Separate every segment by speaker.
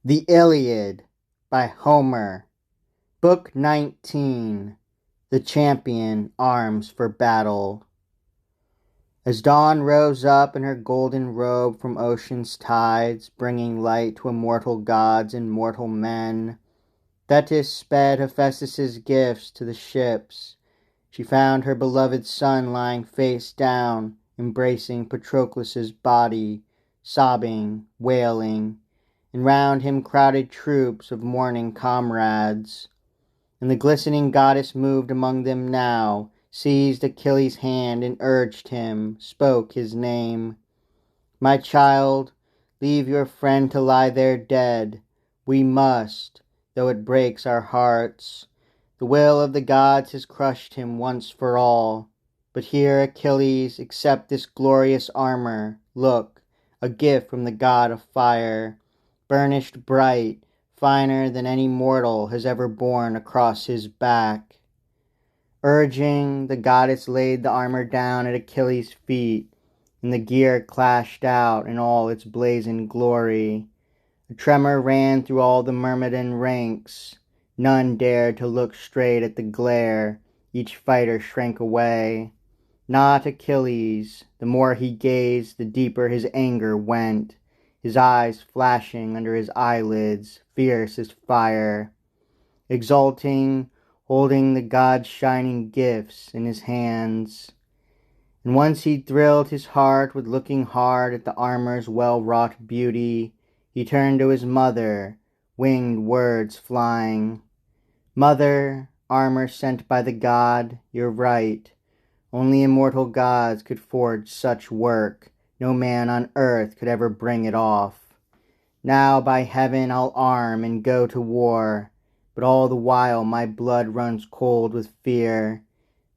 Speaker 1: The Iliad by Homer. Book 19. The champion arms for battle. As dawn rose up in her golden robe from ocean's tides, bringing light to immortal gods and mortal men, Thetis sped Hephaestus' gifts to the ships. She found her beloved son lying face down, embracing Patroclus' body, sobbing, wailing, and round him crowded troops of mourning comrades. And the glistening goddess moved among them now, seized Achilles' hand and urged him, spoke his name. "My child, leave your friend to lie there dead. We must, though it breaks our hearts. The will of the gods has crushed him once for all. But here, Achilles, accept this glorious armor. Look, a gift from the god of fire, burnished bright, finer than any mortal has ever borne across his back." Urging, the goddess laid the armor down at Achilles' feet, and the gear clashed out in all its blazing glory. A tremor ran through all the Myrmidon ranks. None dared to look straight at the glare. Each fighter shrank away. Not Achilles. The more he gazed, the deeper his anger went, his eyes flashing under his eyelids, fierce as fire. Exulting, holding the god's shining gifts in his hands. And once he thrilled his heart with looking hard at the armor's well-wrought beauty, he turned to his mother, winged words flying. "Mother, armor sent by the god, you're right. Only immortal gods could forge such work. No man on earth could ever bring it off. Now by heaven I'll arm and go to war. But all the while my blood runs cold with fear.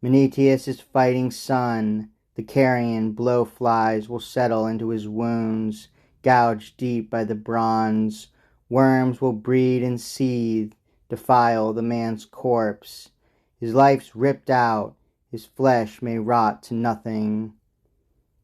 Speaker 1: Menetius' fighting son, the carrion blowflies will settle into his wounds, gouged deep by the bronze. Worms will breed and seethe, defile the man's corpse. His life's ripped out, his flesh may rot to nothing."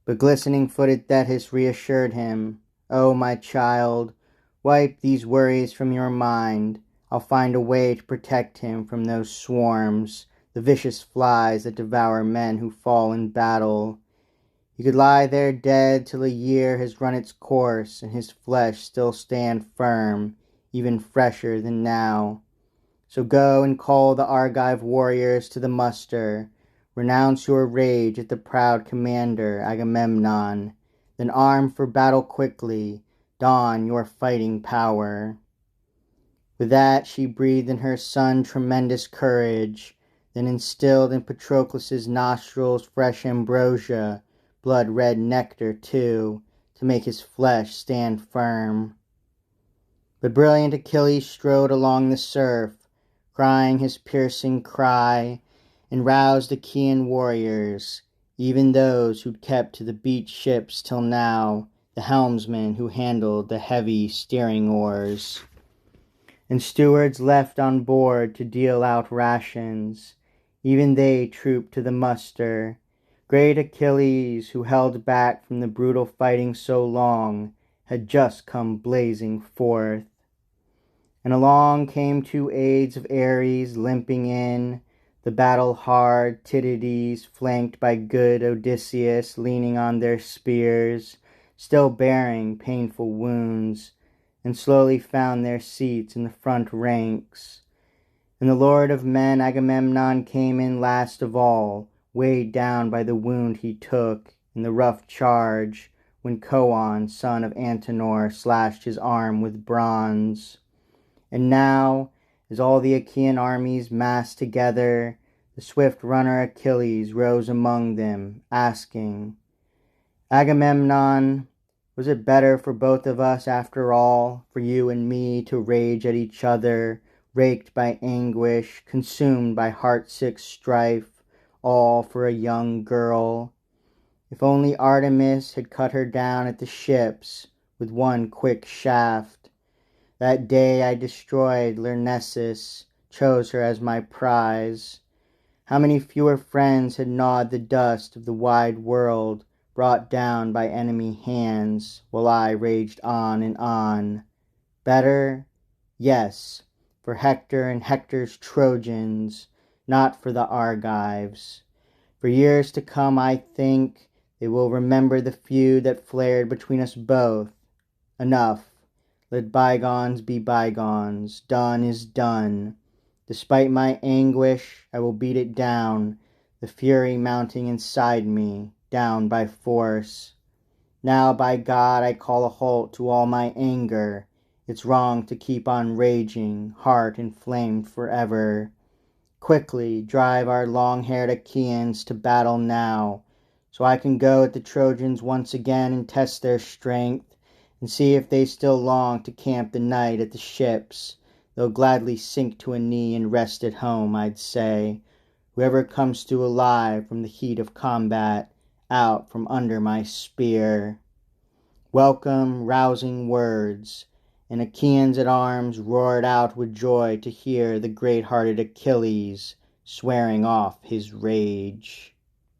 Speaker 1: But glistening-footed Thetis reassured him. "Oh, my child, wipe these worries from your mind. I'll find a way to protect him from those swarms, the vicious flies that devour men who fall in battle. He could lie there dead till a year has run its course, and his flesh still stand firm, even fresher than now. So go and call the Argive warriors to the muster. Renounce your rage at the proud commander, Agamemnon. Then arm for battle quickly, don your fighting power." With that she breathed in her son tremendous courage, then instilled in Patroclus' nostrils fresh ambrosia, blood-red nectar too, to make his flesh stand firm. But brilliant Achilles strode along the surf, crying his piercing cry, and roused Achaean warriors, even those who'd kept to the beach ships till now, the helmsmen who handled the heavy steering oars, and stewards left on board to deal out rations. Even they trooped to the muster. Great Achilles, who held back from the brutal fighting so long, had just come blazing forth. And along came 2 aides of Ares, limping in, the battle-hard Tydides, flanked by good Odysseus, leaning on their spears, still bearing painful wounds, and slowly found their seats in the front ranks. And the lord of men, Agamemnon, came in last of all, weighed down by the wound he took in the rough charge, when Coon, son of Antenor, slashed his arm with bronze. And now, as all the Achaean armies massed together, the swift runner Achilles rose among them, asking, "Agamemnon, was it better for both of us after all, for you and me to rage at each other, raked by anguish, consumed by heart-sick strife, all for a young girl? If only Artemis had cut her down at the ships with one quick shaft. That day I destroyed Lyrnessus, chose her as my prize. How many fewer friends had gnawed the dust of the wide world, brought down by enemy hands, while I raged on and on. Better? Yes, for Hector and Hector's Trojans, not for the Argives. For years to come, I think, they will remember the feud that flared between us both. Enough. Let bygones be bygones. Done is done. Despite my anguish, I will beat it down, the fury mounting inside me, down by force. Now, by God, I call a halt to all my anger. It's wrong to keep on raging, heart inflamed forever. Quickly drive our long-haired Achaeans to battle now, so I can go at the Trojans once again and test their strength, and see if they still long to camp the night at the ships. They'll gladly sink to a knee and rest at home, I'd say. Whoever comes through alive from the heat of combat, out from under my spear. Welcome, rousing words, and Achaeans at arms roared out with joy to hear the great-hearted Achilles swearing off his rage.